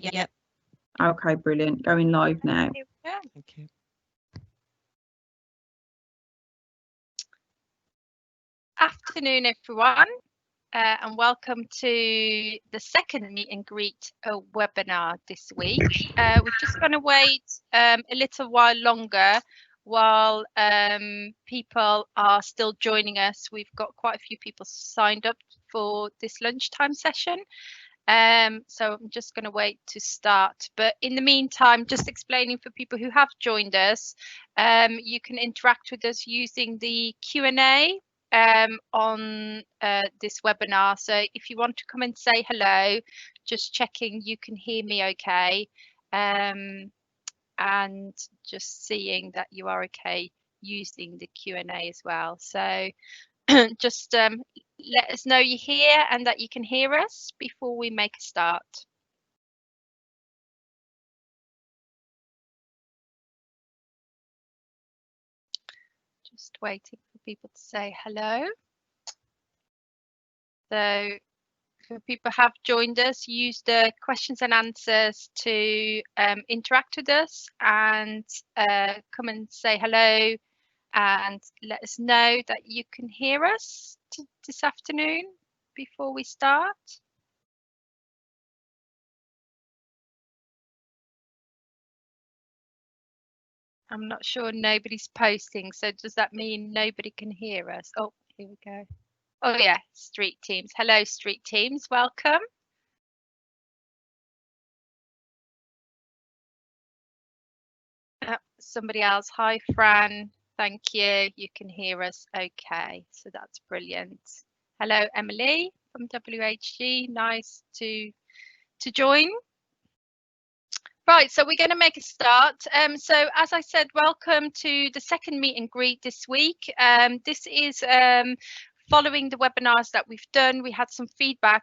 Yep. Okay, brilliant. Going live now. Here we go. Thank you. Afternoon, everyone, and welcome to the second meet and greet webinar this week. We're just going to wait a little while longer while people are still joining us. We've got quite a few people signed up for this lunchtime session. So I'm just going to wait to start. But in the meantime, just explaining for people who have joined us, you can interact with us using the Q&A on this webinar. So if you want to come and say hello, just checking you can hear me okay, and just seeing that you are okay using the Q&A as well. So just let us know you're here and that you can hear us before we make a start. Just waiting for people to say hello. So if people have joined us, use the questions and answers to interact with us and come and say hello and let us know that you can hear us this afternoon before we start. I'm not sure nobody's posting, so does that mean nobody can hear us? Oh, here we go. Oh yeah, street teams. Hello, street teams, welcome. Somebody else, hi Fran, thank you. You can hear us okay, so that's brilliant. Hello, Emily from WHG, nice to join. Right, so we're going to make a start. So as I said, welcome to the second meet and greet this week. This is following the webinars that we've done. We had some feedback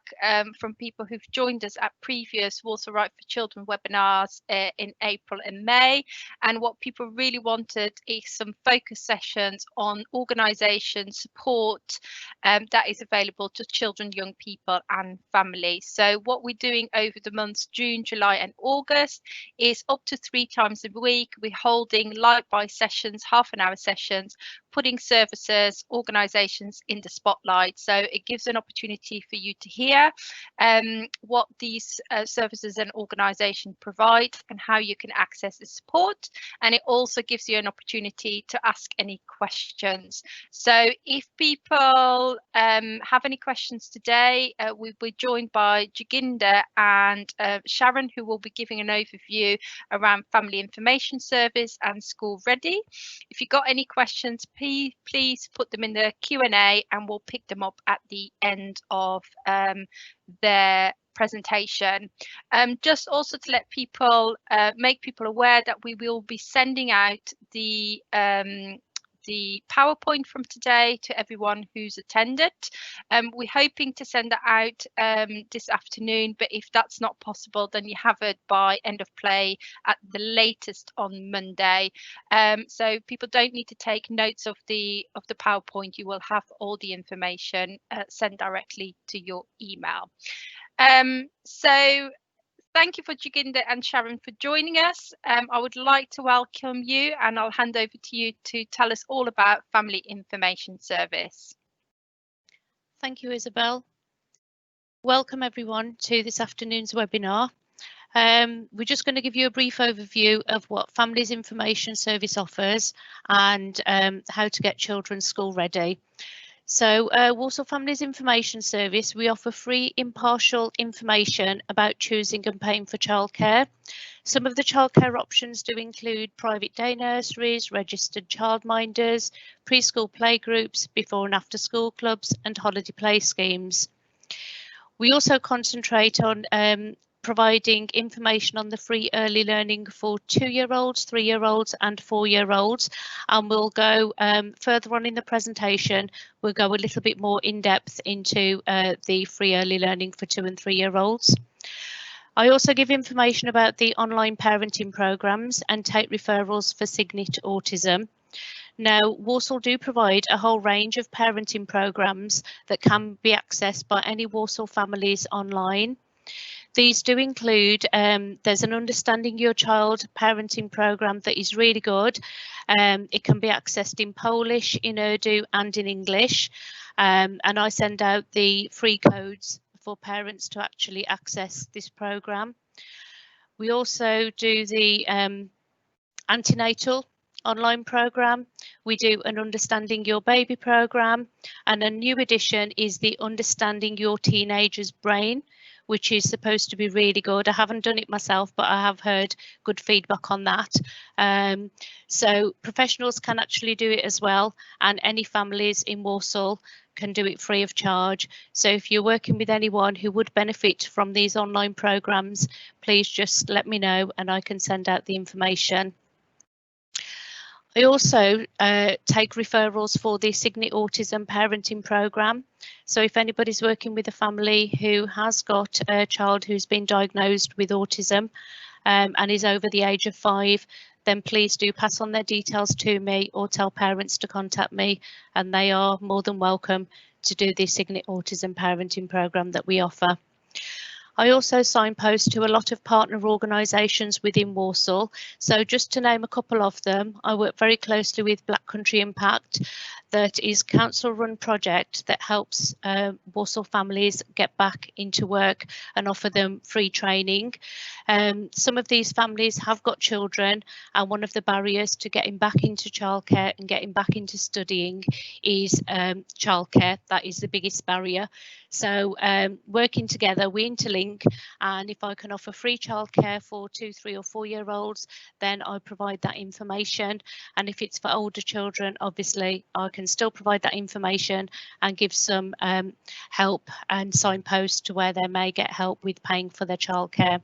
from people who've joined us at previous Walsall Right for Children webinars in April and May. And what people really wanted is some focus sessions on organisation support that is available to children, young people and families. So what we're doing over the months June, July and August is up to 3 times a week. We're holding live-by sessions, half-an-hour sessions, putting services, organisations in the spotlight. So it gives an opportunity for you to hear what these services and organisations provide and how you can access the support. And it also gives you an opportunity to ask any questions. So if people have any questions today, we're joined by Jaginda and Sharon, who will be giving an overview around Family Information Service and School Ready. If you've got any questions, please put them in the Q&A and we'll pick them up at the end of their presentation. Just also to let people make people aware that we will be sending out the PowerPoint from today to everyone who's attended. We're hoping to send that out this afternoon, but if that's not possible, then you have it by end of play at the latest on Monday. So people don't need to take notes of the PowerPoint. You will have all the information sent directly to your email. So thank you for Jaginda and Sharon for joining us. I would like to welcome you and I'll hand over to you to tell us all about Family Information Service. Thank you, Isabel. Welcome everyone to this afternoon's webinar. We're just going to give you a brief overview of what Families Information Service offers and how to get children school ready. So Walsall Families Information Service, we offer free impartial information about choosing and paying for childcare. Some of the childcare options do include private day nurseries, registered childminders, preschool playgroups, before and after school clubs and holiday play schemes. We also concentrate on providing information on the free early learning for 2-year-olds, 3-year-olds and 4-year-olds, and we'll go further on in the presentation. We'll go a little bit more in depth into the free early learning for 2- and 3-year-olds. I also give information about the online parenting programs and take referrals for Signet Autism. Now, Walsall do provide a whole range of parenting programs that can be accessed by any Walsall families online. These do include, there's an Understanding Your Child parenting programme that is really good. It can be accessed in Polish, in Urdu and in English. And I send out the free codes for parents to actually access this programme. We also do the antenatal online programme. We do an Understanding Your Baby programme, and a new addition is the Understanding Your Teenager's Brain, which is supposed to be really good. I haven't done it myself, but I have heard good feedback on that. So professionals can actually do it as well, and any families in Walsall can do it free of charge. So if you're working with anyone who would benefit from these online programmes, please just let me know and I can send out the information. I also take referrals for the Signet Autism Parenting Programme. So if anybody's working with a family who has got a child who's been diagnosed with autism and is over the age of 5, then please do pass on their details to me or tell parents to contact me, and they are more than welcome to do the Signet Autism Parenting Programme that we offer. I also signpost to a lot of partner organisations within Walsall. So just to name a couple of them, I work very closely with Black Country Impact, that is council run project that helps Walsall families get back into work and offer them free training. Some of these families have got children, and one of the barriers to getting back into childcare and getting back into studying is childcare. That is the biggest barrier. So working together, we interlink, and if I can offer free childcare for 2, 3 or 4 year olds, then I provide that information. And if it's for older children, obviously I can still provide that information and give some help and signpost to where they may get help with paying for their childcare.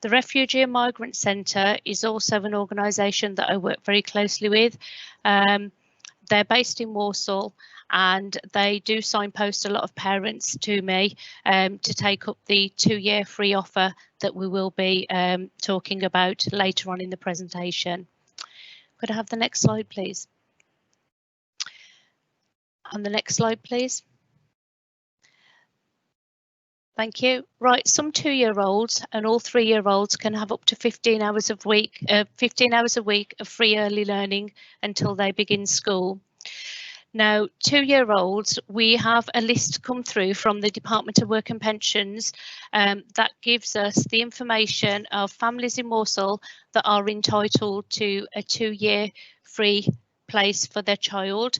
The Refugee and Migrant Centre is also an organisation that I work very closely with. They're based in Walsall, and they do signpost a lot of parents to me to take up the 2-year free offer that we will be talking about later on in the presentation. Could I have the next slide, please? On the next slide, please. Thank you. Right, some 2-year-olds and all 3-year-olds can have up to 15 hours a week of free early learning until they begin school. Now, 2-year-olds, we have a list come through from the Department of Work and Pensions that gives us the information of families in Walsall that are entitled to a 2-year free place for their child.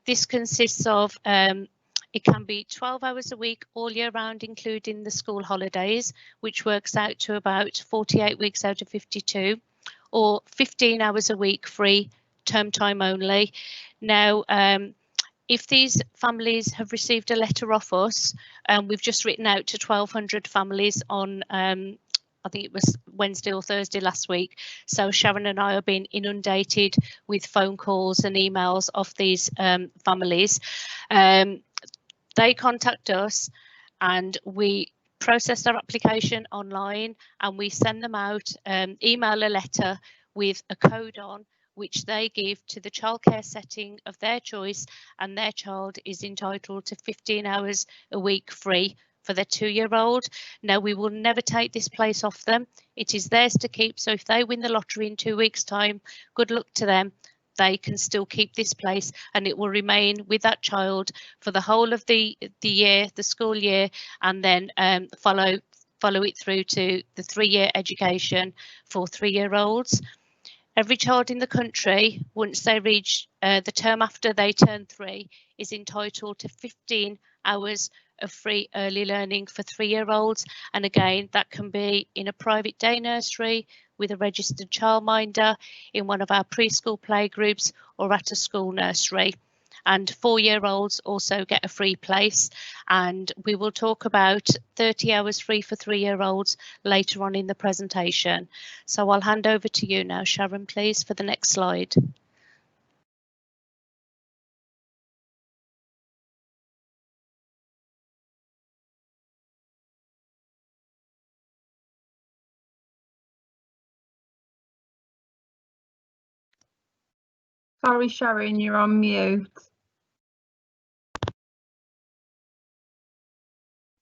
This consists of it can be 12 hours a week all year round, including the school holidays, which works out to about 48 weeks out of 52, or 15 hours a week free, term time only. Now, if these families have received a letter off us, we've just written out to 1,200 families on, I think it was Wednesday or Thursday last week. So Sharon and I have been inundated with phone calls and emails of these families. They contact us and we process their application online, and we send them out, email a letter with a code on, which they give to the childcare setting of their choice, and their child is entitled to 15 hours a week free for their 2-year-old. Now, we will never take this place off them. It is theirs to keep. So if they win the lottery in 2 weeks' time, good luck to them. They can still keep this place, and it will remain with that child for the whole of the year, the school year, and then follow it through to the 3-year education for 3-year-olds. Every child in the country, once they reach the term after they turn 3, is entitled to 15 hours of free early learning for 3-year-olds. And again, that can be in a private day nursery with a registered childminder, in one of our preschool playgroups, or at a school nursery. And 4-year-olds also get a free place, and we will talk about 30 hours free for 3-year-olds later on in the presentation. So I'll hand over to you now, Sharon, please, for the next slide. Sorry, Sharon, you're on mute.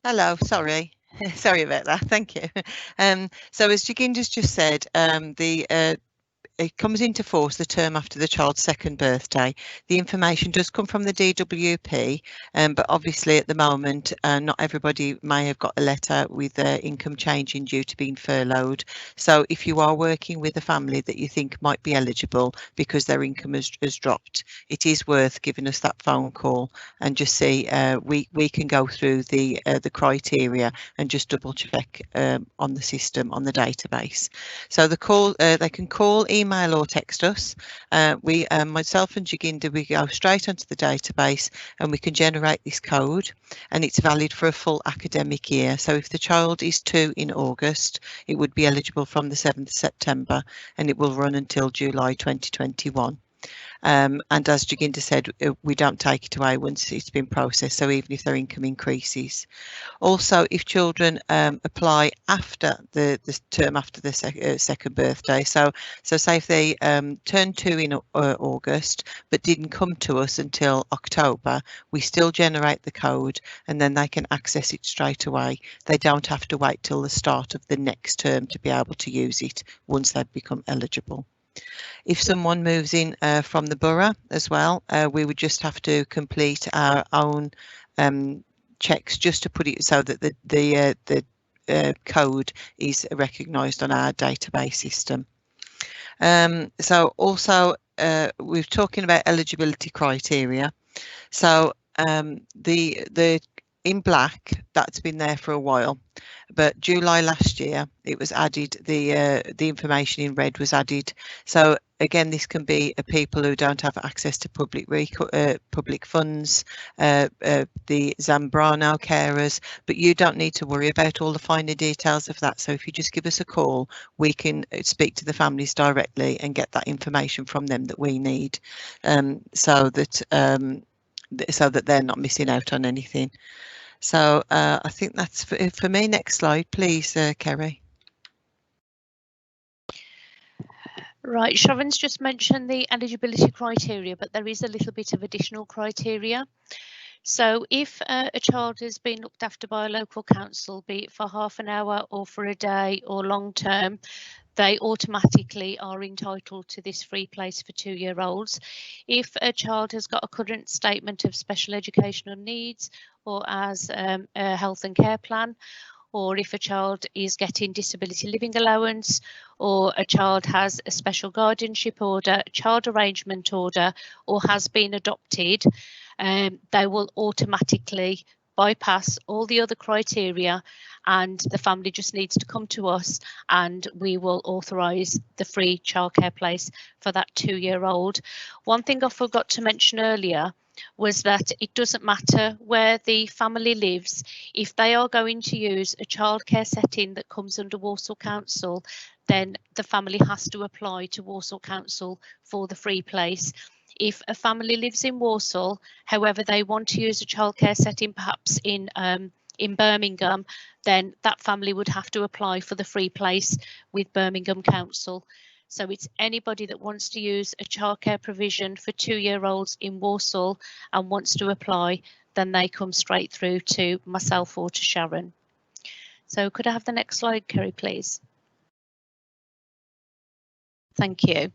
Hello, sorry. Sorry about that. Thank you. So as Jaginda's just said, it comes into force the term after the child's second birthday. The information does come from the DWP, but obviously at the moment not everybody may have got a letter with their income changing due to being furloughed. So if you are working with a family that you think might be eligible because their income has dropped, it is worth giving us that phone call and just see. We can go through the criteria and just double check on the system, on the database. So the call, they can call, email or text us. Myself and Jaginda, we go straight onto the database and we can generate this code, and it's valid for a full academic year. So if the child is 2 in August, it would be eligible from the 7th of September and it will run until July 2021. And as Jaginda said, we don't take it away once it's been processed, so even if their income increases. Also, if children apply after the term after the second birthday, so say if they turned 2 in August but didn't come to us until October, we still generate the code and then they can access it straight away. They don't have to wait till the start of the next term to be able to use it once they've become eligible. If someone moves in from the borough as well, we would just have to complete our own checks just to put it so that the code is recognised on our database system. So also we're talking about eligibility criteria. So the in black, that's been there for a while, but July last year it was added, the information in red was added. So again, this can be people who don't have access to public funds, the Zambrano carers, but you don't need to worry about all the finer details of that. So if you just give us a call, we can speak to the families directly and get that information from them that we need, so that they're not missing out on anything. So I think that's for me. Next slide, please, Kerry. Right, Sharon's just mentioned the eligibility criteria, but there is a little bit of additional criteria. So if a child has been looked after by a local council, be it for half an hour or for a day or long term, they automatically are entitled to this free place for 2-year-olds. If a child has got a current statement of special educational needs or as a health and care plan, or if a child is getting disability living allowance, or a child has a special guardianship order, child arrangement order, or has been adopted, they will automatically bypass all the other criteria, and the family just needs to come to us and we will authorise the free childcare place for that 2-year-old. One thing I forgot to mention earlier was that it doesn't matter where the family lives. If they are going to use a childcare setting that comes under Walsall Council, then the family has to apply to Walsall Council for the free place. If a family lives in Walsall, however they want to use a childcare setting perhaps in Birmingham, then that family would have to apply for the free place with Birmingham Council. So it's anybody that wants to use a childcare provision for 2-year-olds in Walsall and wants to apply, then they come straight through to myself or to Sharon. So could I have the next slide, Kerry, please? Thank you.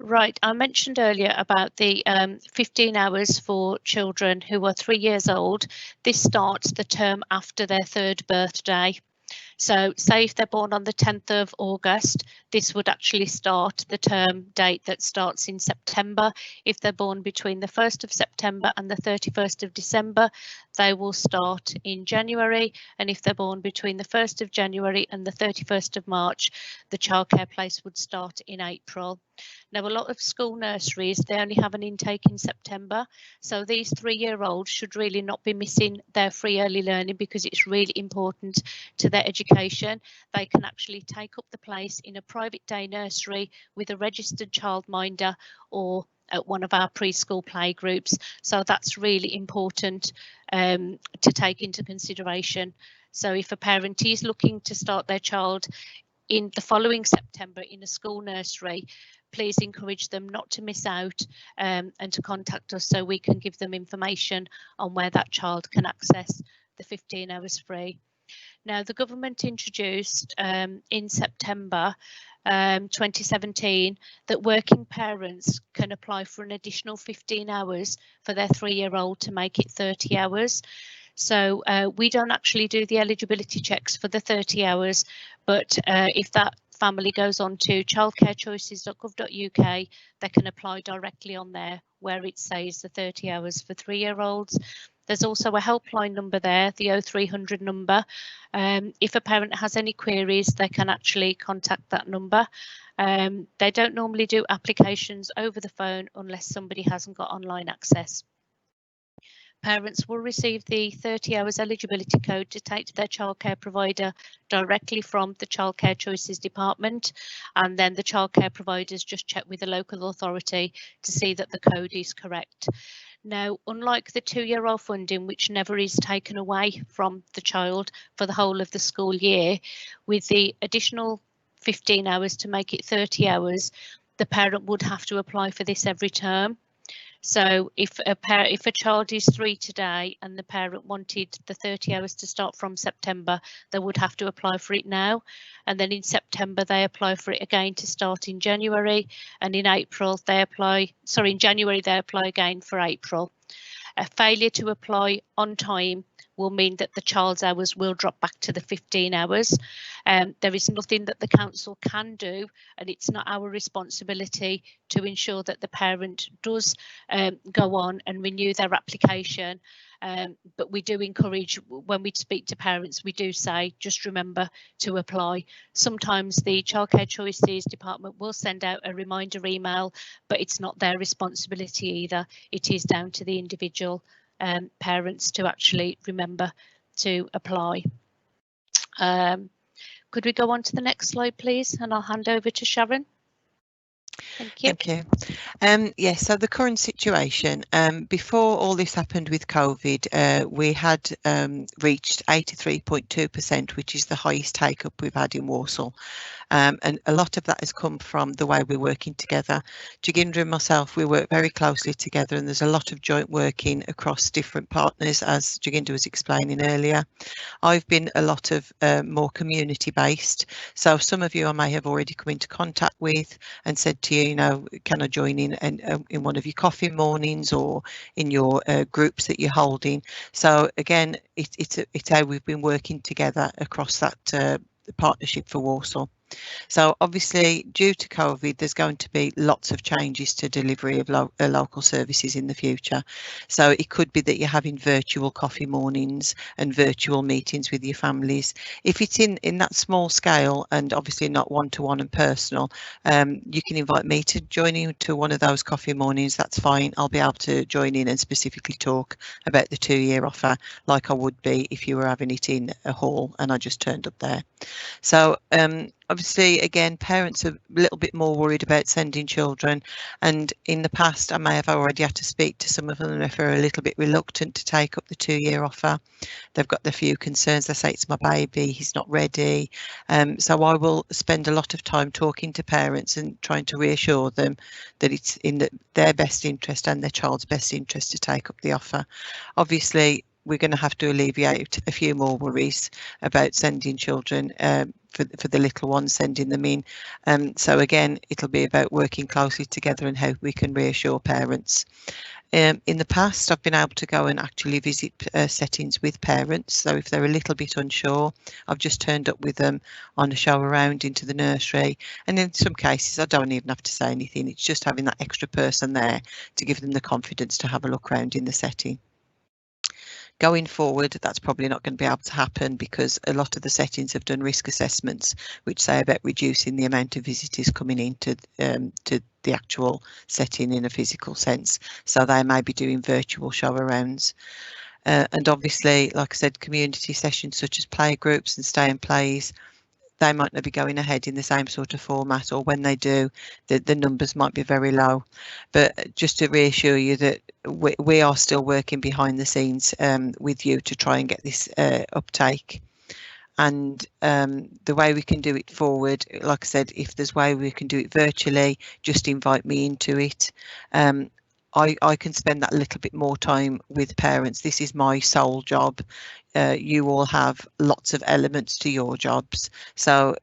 Right, I mentioned earlier about the 15 hours for children who are 3 years old. This starts the term after their 3rd birthday. So say if they're born on the 10th of August, this would actually start the term date that starts in September. If they're born between the 1st of September and the 31st of December, they will start in January. And if they're born between the 1st of January and the 31st of March, the childcare place would start in April. Now, a lot of school nurseries, they only have an intake in September. So these 3-year-olds should really not be missing their free early learning because it's really important to their education. They can actually take up the place in a private day nursery with a registered childminder or at one of our preschool playgroups. So that's really important to take into consideration. So if a parent is looking to start their child in the following September in a school nursery, please encourage them not to miss out and to contact us so we can give them information on where that child can access the 15 hours free. Now, the government introduced in September 2017 that working parents can apply for an additional 15 hours for their 3-year-old to make it 30 hours. So we don't actually do the eligibility checks for the 30 hours, but if that family goes on to childcarechoices.gov.uk, they can apply directly on there where it says the 30 hours for 3-year-olds. There's also a helpline number there, the 0300 number. If a parent has any queries, they can actually contact that number. They don't normally do applications over the phone unless somebody hasn't got online access. Parents will receive the 30 hours eligibility code to take to their childcare provider directly from the Childcare Choices department, and then the childcare providers just check with the local authority to see that the code is correct. Now, unlike the 2-year-old funding, which never is taken away from the child for the whole of the school year, with the additional 15 hours to make it 30 hours, the parent would have to apply for this every term. So if a child is 3 today and the parent wanted the 30 hours to start from September, they would have to apply for it now. And then in September, they apply for it again to start in January. And in April, in January, they apply again for April. A failure to apply on time will mean that the child's hours will drop back to the 15 hours. There is nothing that the council can do, and it's not our responsibility to ensure that the parent does go on and renew their application. But we do encourage, when we speak to parents, we do say, just remember to apply. Sometimes the Childcare Choices department will send out a reminder email, but it's not their responsibility either. It is down to the individual parents to actually remember to apply. Could we go on to the next slide, please? And I'll hand over to Sharon. Thank you. Thank you. Yes, so the current situation, before all this happened with COVID, we had reached 83.2%, which is the highest take-up we've had in Walsall. And a lot of that has come from the way we're working together. Jaginder and myself, we work very closely together, and there's a lot of joint working across different partners, as Jaginder was explaining earlier. I've been a lot of more community based. So some of you I may have already come into contact with and said to you, can I join in one of your coffee mornings or in your groups that you're holding? So again, it's how we've been working together across that partnership for Walsall. So obviously, due to COVID, there's going to be lots of changes to delivery of local services in the future. So it could be that you're having virtual coffee mornings and virtual meetings with your families. If it's in that small scale and obviously not one-to-one and personal, you can invite me to join you to one of those coffee mornings. That's fine. I'll be able to join in and specifically talk about the 2-year offer like I would be if you were having it in a hall and I just turned up there. So obviously, again, parents are a little bit more worried about sending children, and in the past I may have already had to speak to some of them if they're a little bit reluctant to take up the 2-year offer. They've got their few concerns. They say, it's my baby, he's not ready. So I will spend a lot of time talking to parents and trying to reassure them that it's in their best interest and their child's best interest to take up the offer. Obviously, we're going to have to alleviate a few more worries about sending children for the little ones, sending them in. So again, it'll be about working closely together and how we can reassure parents. In the past, I've been able to go and actually visit settings with parents. So if they're a little bit unsure, I've just turned up with them on a show around into the nursery. And in some cases, I don't even have to say anything. It's just having that extra person there to give them the confidence to have a look around in the setting. Going forward, that's probably not going to be able to happen because a lot of the settings have done risk assessments, which say about reducing the amount of visitors coming into to the actual setting in a physical sense. So they may be doing virtual show arounds. And obviously, like I said, community sessions such as play groups and stay and plays, they might not be going ahead in the same sort of format, or when they do, the numbers might be very low. But just to reassure you that we are still working behind the scenes with you to try and get this uptake. And the way we can do it forward, like I said, if there's a way we can do it virtually, just invite me into it. I can spend that little bit more time with parents. This is my sole job. You all have lots of elements to your jobs, so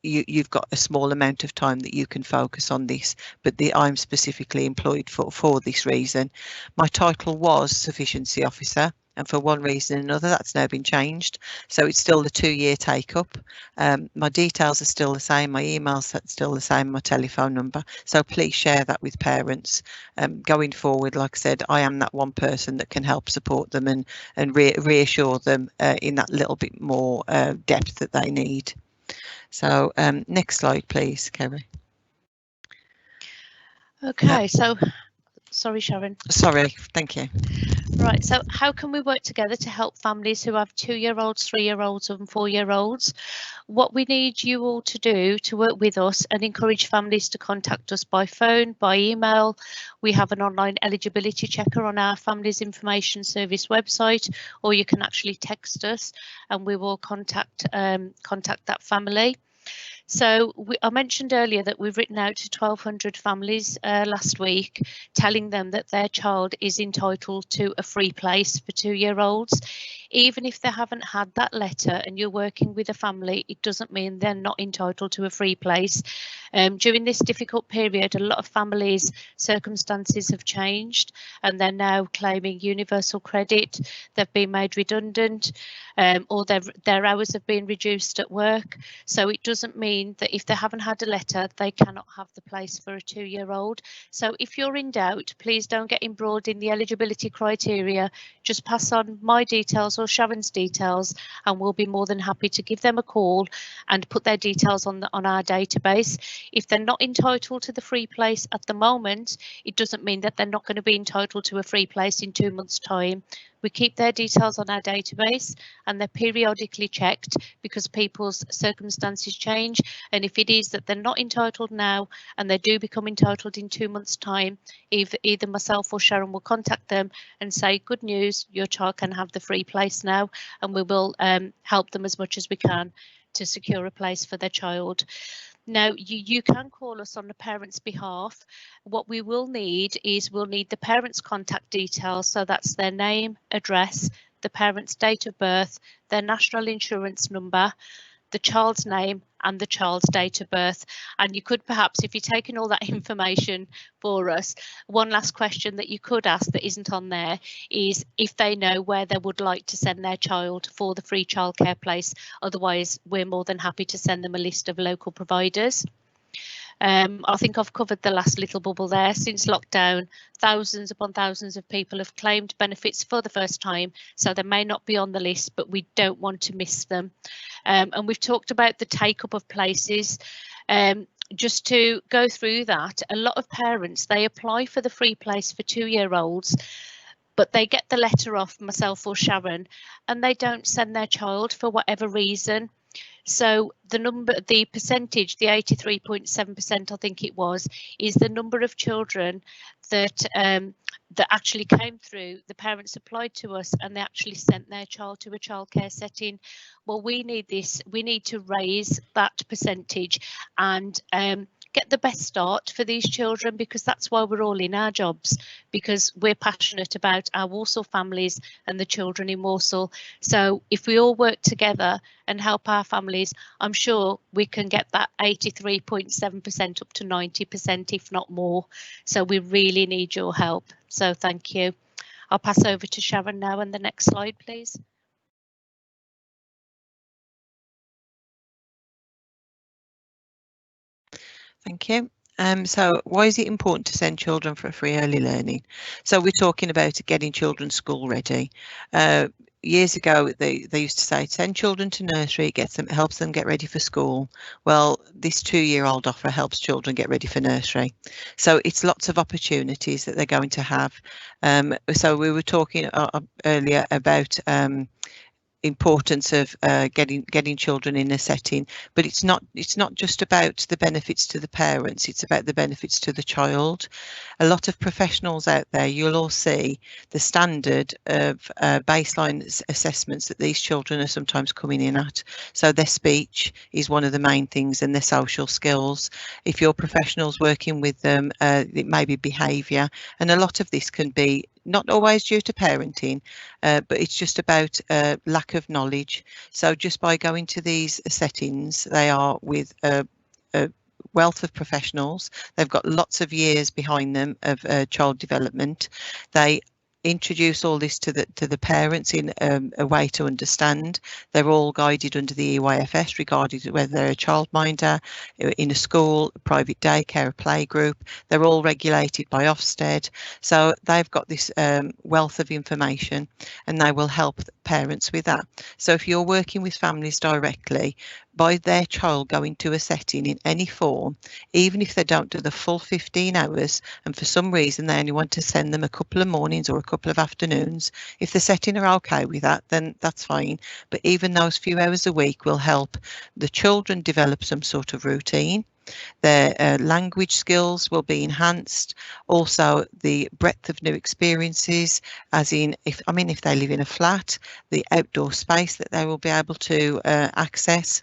you've got a small amount of time that you can focus on this, but I'm specifically employed for this reason. My title was Sufficiency Officer, and for one reason or another that's now been changed, so it's still the 2-year take up. My details are still the same, my emails are still the same, my telephone number, so please share that with parents. Going forward, like I said, I am that one person that can help support them and reassure them in that little bit more depth that they need. So next slide, please, Kerry. Okay, so sorry, Sharon. Sorry, thank you. Right, so how can we work together to help families who have 2-year-olds, 3-year-olds and 4-year-olds? What we need you all to do to work with us and encourage families to contact us by phone, by email. We have an online eligibility checker on our Families Information Service website, or you can actually text us and we will contact that family. So I mentioned earlier that we've written out to 1,200 families last week, telling them that their child is entitled to a free place for 2-year-olds. Even if they haven't had that letter and you're working with a family, it doesn't mean they're not entitled to a free place. During this difficult period, a lot of families' circumstances have changed and they're now claiming universal credit. They've been made redundant, or their hours have been reduced at work. So it doesn't mean that if they haven't had a letter, they cannot have the place for a 2-year-old. So if you're in doubt, please don't get embroiled in the eligibility criteria. Just pass on my details or Sharon's details and we'll be more than happy to give them a call and put their details on our database. If they're not entitled to the free place at the moment, it doesn't mean that they're not going to be entitled to a free place in 2 months' time. We keep their details on our database and they're periodically checked because people's circumstances change. And if it is that they're not entitled now and they do become entitled in 2 months' time, either myself or Sharon will contact them and say, good news, your child can have the free place now, and we will help them as much as we can to secure a place for their child. Now, you can call us on the parent's behalf. What we will need is we'll need the parent's contact details. So that's their name, address, the parent's date of birth, their national insurance number, the child's name and the child's date of birth. And you could perhaps, if you're taking all that information for us, one last question that you could ask that isn't on there is if they know where they would like to send their child for the free childcare place. Otherwise, we're more than happy to send them a list of local providers. I think I've covered the last little bubble there. Since lockdown, thousands upon thousands of people have claimed benefits for the first time, so they may not be on the list, but we don't want to miss them. And we've talked about the take up of places. Just to go through that, a lot of parents, they apply for the free place for 2-year-olds, but they get the letter off myself or Sharon and they don't send their child for whatever reason. So the percentage, the 83.7% I think it was, is the number of children that that actually came through. The parents applied to us and they actually sent their child to a childcare setting. Well, we need to raise that percentage and get the best start for these children, because that's why we're all in our jobs, because we're passionate about our Walsall families and the children in Walsall. So if we all work together and help our families, I'm sure we can get that 83.7% up to 90%, if not more. So we really need your help. So thank you. I'll pass over to Sharon now, and the next slide, please. Thank you. So why is it important to send children for free early learning? So we're talking about getting children school ready. Years ago, they used to say, send children to nursery, helps them get ready for school. Well, this 2-year-old offer helps children get ready for nursery. So it's lots of opportunities that they're going to have. So we were talking earlier about importance of getting children in a setting, but it's not just about the benefits to the parents, it's about the benefits to the child. A lot of professionals out there, you'll all see the standard of baseline assessments that these children are sometimes coming in at. So their speech is one of the main things, and their social skills. If you're professionals working with them, it may be behaviour, and a lot of this can be not always due to parenting, but it's just about lack of knowledge. So just by going to these settings, they are with a wealth of professionals. They've got lots of years behind them of child development. They introduce all this to the parents in a way to understand. They're all guided under the EYFS, regardless of whether they're a childminder, in a school, a private daycare, a playgroup. They're all regulated by Ofsted. So they've got this wealth of information, and they will help parents with that. So if you're working with families directly, by their child going to a setting in any form, even if they don't do the full 15 hours, and for some reason they only want to send them a couple of mornings or a couple of afternoons, if the setting are okay with that, then that's fine. But even those few hours a week will help the children develop some sort of routine. Their language skills will be enhanced. Also, the breadth of new experiences, as in, if they live in a flat, the outdoor space that they will be able to access.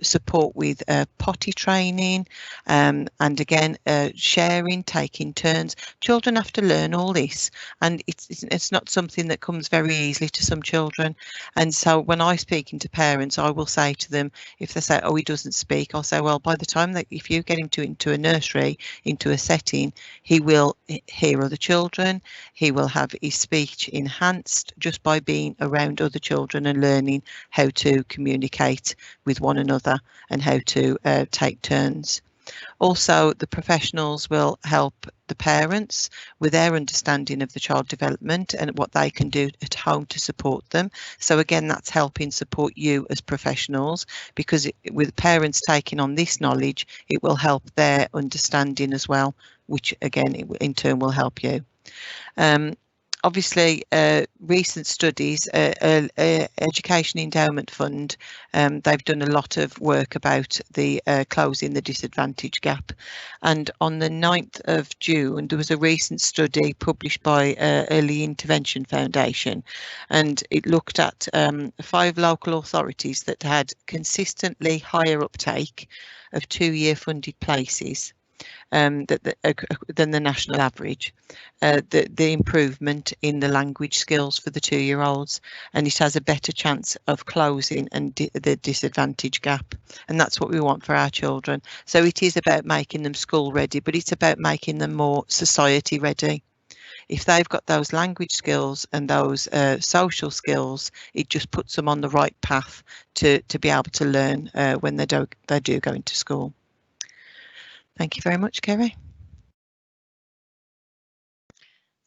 Support with potty training, and again sharing, taking turns. Children have to learn all this, and it's not something that comes very easily to some children. And so when I speak to parents, I will say to them, if they say, oh, he doesn't speak, I'll say, well, by the time that if you get him into a nursery, into a setting, he will hear other children, he will have his speech enhanced just by being around other children and learning how to communicate with one another and how to take turns. Also, the professionals will help the parents with their understanding of the child development and what they can do at home to support them. So again, that's helping support you as professionals, because with parents taking on this knowledge, it will help their understanding as well, which again, in turn will help you. Obviously, recent studies, Education Endowment Fund, they've done a lot of work about the closing the disadvantage gap. And on the 9th of June, there was a recent study published by Early Intervention Foundation, and it looked at 5 local authorities that had consistently higher uptake of 2-year funded places than the national average, the improvement in the language skills for the 2-year-olds, and it has a better chance of closing and the disadvantage gap, and that's what we want for our children. So it is about making them school ready, but it's about making them more society ready. If they've got those language skills and those social skills, it just puts them on the right path to be able to learn when they do go into school. Thank you very much, Kerry.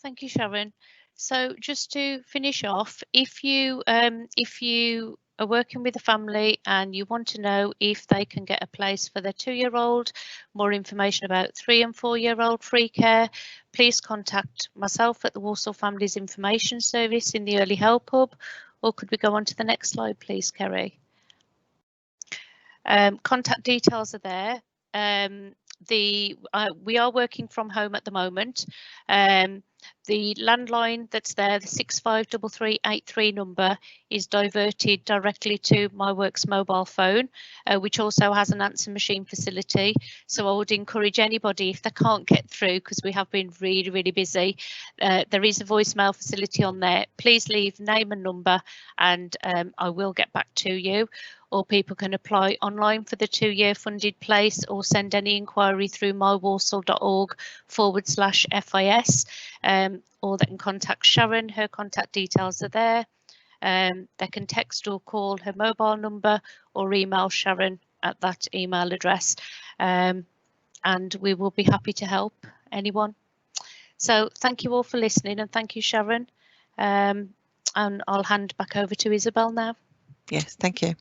Thank you, Sharon. So just to finish off, if you are working with a family and you want to know if they can get a place for their 2-year-old, more information about 3- and 4-year-old free care, please contact myself at the Walsall Families Information Service in the Early Help Hub, or could we go on to the next slide, please, Kerry? Contact details are there. We are working from home at the moment. The landline that's there, the 653383 number, is diverted directly to my work's mobile phone, which also has an answer machine facility. So I would encourage anybody, if they can't get through, because we have been really busy, there is a voicemail facility on there. Please leave name and number, and I will get back to you. Or people can apply online for the 2-year funded place, or send any inquiry through mywalsall.org/FIS, or they can contact Sharon. Her contact details are there. They can text or call her mobile number, or email Sharon at that email address, and we will be happy to help anyone. So thank you all for listening, and thank you, Sharon. And I'll hand back over to Isabel now. Yes, thank you.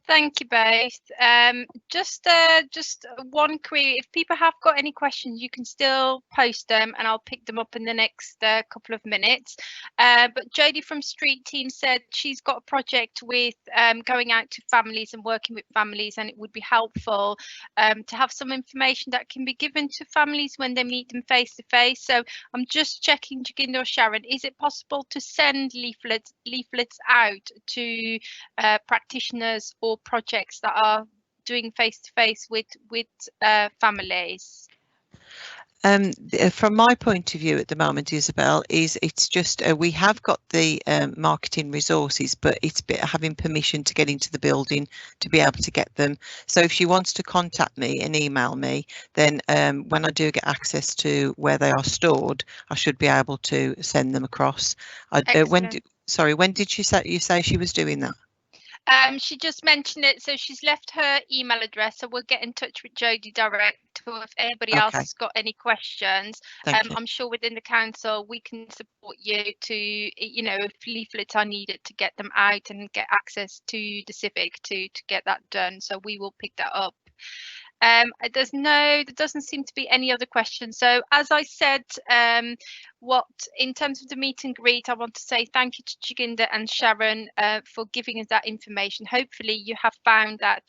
Thank you both. Just one query. If people have got any questions, you can still post them and I'll pick them up in the next couple of minutes. But Jodie from Street Team said she's got a project with going out to families and working with families, and it would be helpful to have some information that can be given to families when they meet them face to face. So I'm just checking, Jaginda or Sharon, is it possible to send leaflets out to practitioners or projects that are doing face-to-face with families? From my point of view at the moment, Isabel, it's just we have got the marketing resources, but it's having permission to get into the building to be able to get them. So if she wants to contact me and email me, then when I do get access to where they are stored, I should be able to send them across. When did you say she was doing that? She just mentioned it, so she's left her email address, so we'll get in touch with Jodie direct, or if anybody else has got any questions. I'm sure within the council we can support you to, you know, if leaflets are needed to get them out and get access to the Civic to get that done, so we will pick that up. There doesn't seem to be any other questions. So as I said, in terms of the meet and greet, I want to say thank you to Jaginda and Sharon for giving us that information. Hopefully you have found that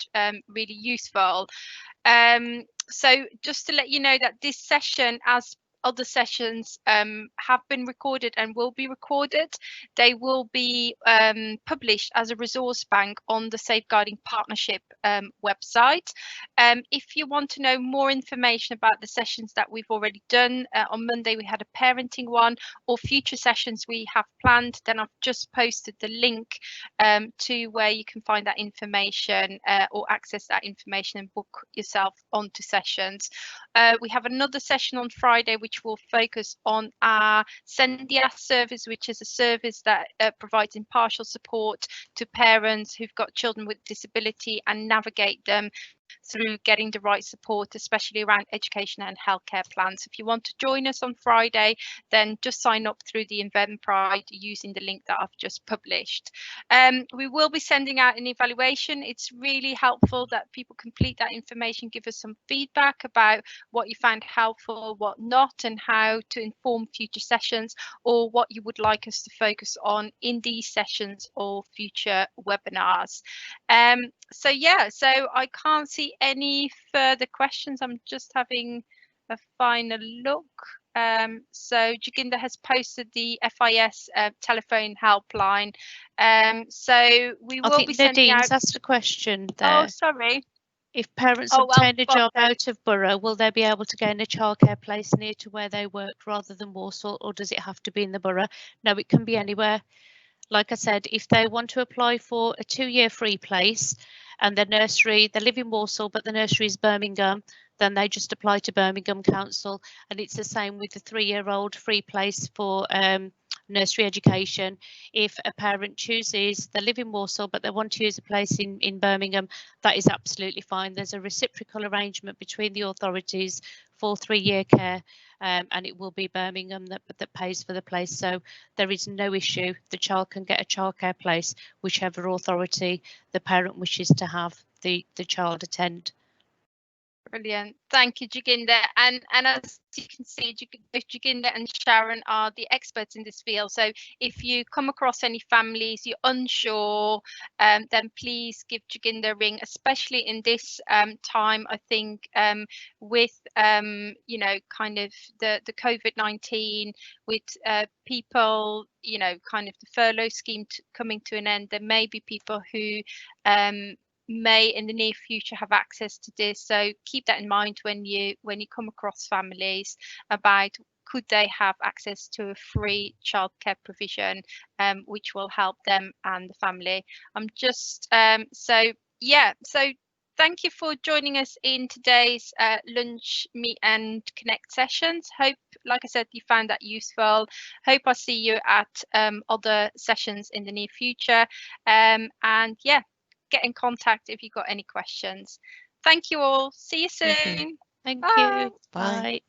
really useful. So just to let you know that this session, as other sessions, have been recorded and will be recorded. They will be published as a resource bank on the Safeguarding Partnership website. If you want to know more information about the sessions that we've already done, on Monday we had a parenting one, or future sessions we have planned, then I've just posted the link to where you can find that information or access that information and book yourself onto sessions. We have another session on Friday which will focus on our Sendia service, which is a service that provides impartial support to parents who've got children with disability and navigate them through getting the right support, especially around education and healthcare plans. If you want to join us on Friday, then just sign up through the Eventbrite using the link that I've just published. We will be sending out an evaluation. It's really helpful that people complete that information, give us some feedback about what you found helpful, what not, and how to inform future sessions, or what you would like us to focus on in these sessions or future webinars. So yeah, so I can't see any further questions. I'm just having a final look. So Jaginda has posted the FIS telephone helpline. So we will be sending out. Nadine's asked a question there. Oh, sorry. If parents obtain a job out of borough, will they be able to gain a childcare place near to where they work rather than Walsall, or does it have to be in the borough? No, it can be anywhere. Like I said, if they want to apply for a 2-year free place and the nursery, they live in Walsall, but the nursery is Birmingham, then they just apply to Birmingham Council. And it's the same with the 3-year-old free place for nursery education. If a parent chooses, they live in Walsall, but they want to use a place in Birmingham, that is absolutely fine. There's a reciprocal arrangement between the authorities for 3-year care, and it will be Birmingham that pays for the place. So there is no issue. The child can get a childcare place, whichever authority the parent wishes to have the child attend. Brilliant. Thank you, Jaginda. And as you can see, both Jaginda and Sharon are the experts in this field. So if you come across any families you're unsure, then please give Jaginda a ring, especially in this time, I think, with, you know, kind of the COVID-19, with people, you know, kind of the furlough scheme coming to an end. There may be people who may in the near future have access to this, so keep that in mind when you come across families about could they have access to a free childcare provision, which will help them and the family. I'm just so thank you for joining us in today's lunch, meet and connect sessions. Hope, like I said, you found that useful. Hope I see you at other sessions in the near future, and yeah, get in contact if you've got any questions. Thank you all. See you soon. Thank Bye. you. Bye.